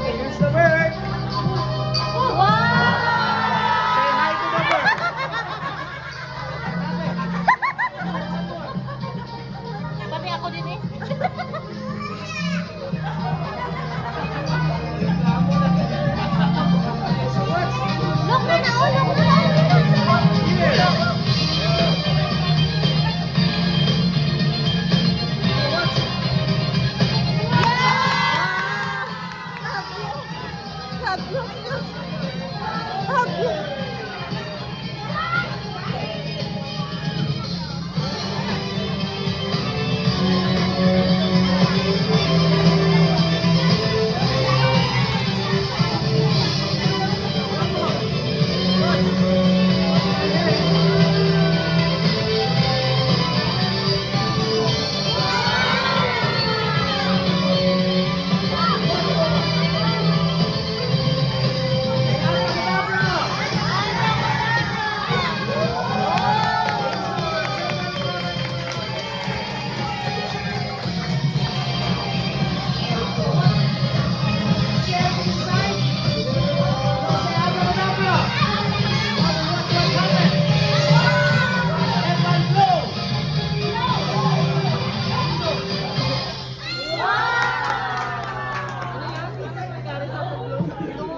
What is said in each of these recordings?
Here's the bird. Say hi to the bird. Pati ako din eh. So what? Look na na, oh, look na.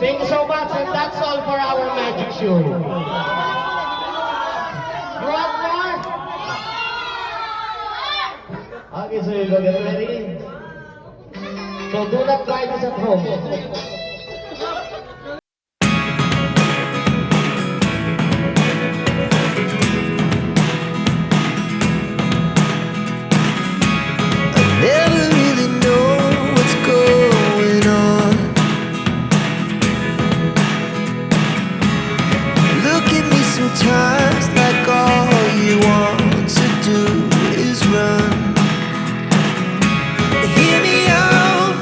Thank you so much, and that's all for our magic show. You want more? Okay, so you go get ready. So do not try this at home. Never really know what's going on. Look at me sometimes like all you want to do is run. Hear me out,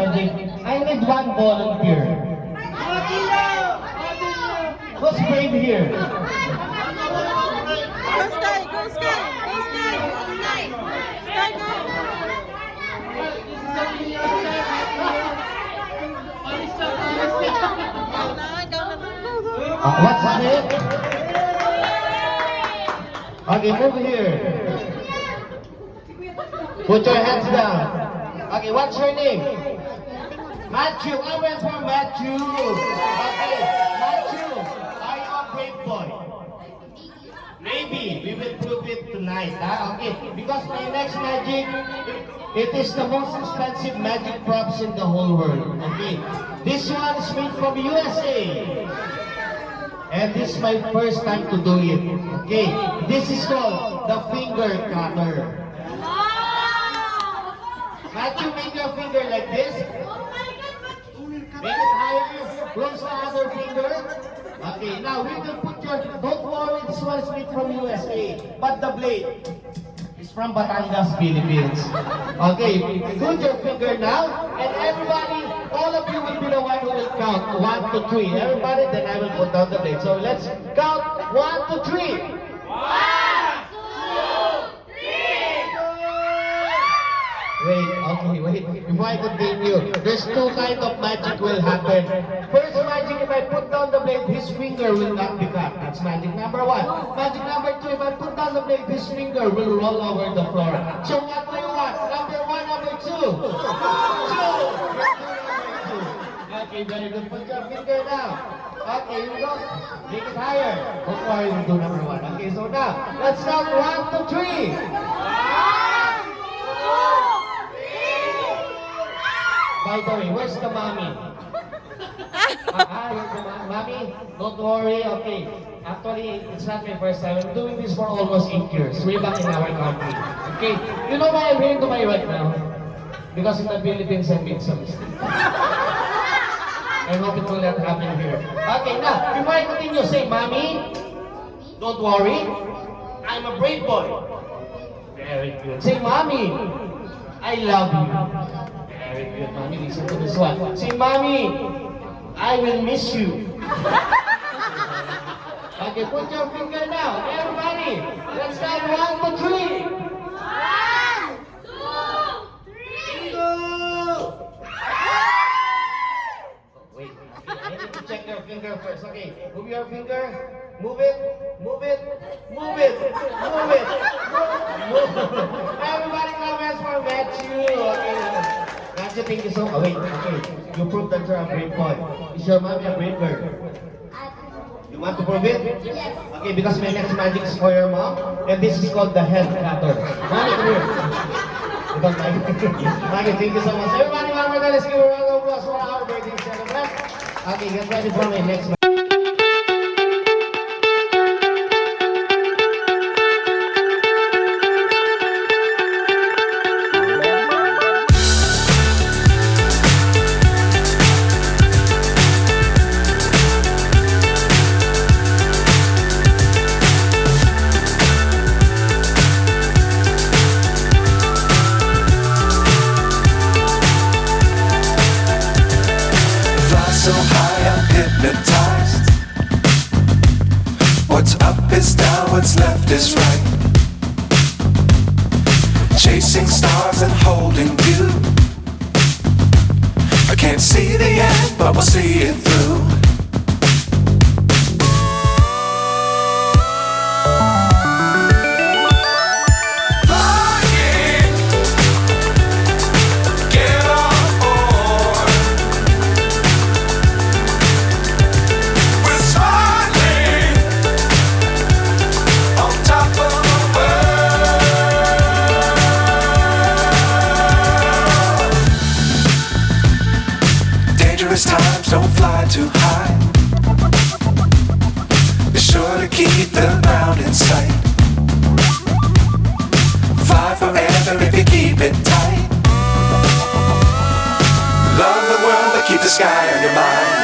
magic, I need one volunteer. Who's brave here? Go Sky! Go Sky! Go Sky! Go Sky! Sky go! What's it? Okay, move here. Put your hands down. Okay, what's your name? Matthew. I went for Matthew. Okay, Matthew, are you a brave boy? Maybe. We will prove it tonight. Huh? Okay, because my next magic, it is the most expensive magic props in the whole world. Okay, this one is made from USA. And this is my first time to do it. Okay, this is called the finger cutter. Matthew, make your finger like this. Make it higher. Close the other finger. Okay, now we will put your, don't worry, this one is made from USA. But the blade is from Batangas, Philippines. Okay, put your finger now. And everybody, all of you will be the one who will count. 1 to 3. Everybody, then I will put down the blade. So let's count 1 to 3. Wait. Before I continue, there's two kind of magic will happen. First magic, if I put down the blade, his finger will not be cut. That's magic number 1. Magic number 2, if I put down the blade, his finger will roll over the floor. So what do you want? Number 1, number 2? 2! Okay, very good. Put your finger down. Okay, you go. Make it higher. Don't worry, we'll do number 1. Okay, so now, let's count 1 to 3. By the way, where's the mommy? You're the mommy? Don't worry, okay. Actually, it's not my first time. I'm doing this for almost 8 years. Way back in our country. Okay, you know why I'm here to my right now? Because in the Philippines, I made some mistake. I hope it will not happen here. Okay, now, before I continue, say, mommy, don't worry. I'm a brave boy. Very good. Say, mommy, I love you. Very good, mommy. Listen to this one. Say, mommy, I will miss you. Okay, put your finger now. Everybody, let's count 1 to 3. 1, 2, 3. Go! Wait, I need to check your finger first. Okay, move your finger. Move it. Everybody comments for Matthew. Okay. Matthew, thank you so much. Wait, okay. You proved that you're a brave boy. Is your mommy a brave girl? You want to prove it? Yes. Okay, because my next magic is for your mom. And this is called the head cutter. Mommy, come here. You don't like it? Maggie, thank you so much. Everybody, one more time, let's give a round of applause for our birthday celebrant. Okay, get ready for my next magic. So high I'm hypnotized. What's up is down, what's left is right. Chasing stars and holding you. I can't see the end, but we'll see it through. Times don't fly too high. Be sure to keep the ground in sight. Fly forever if you keep it tight. Love the world but keep the sky on your mind.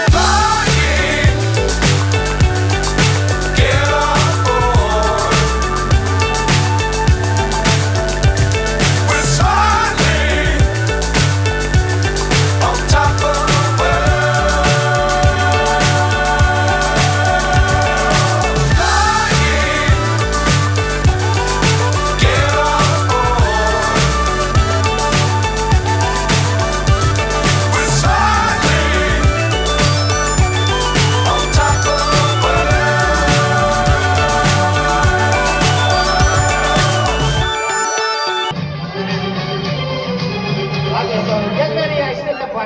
On Okay, so January, I still have one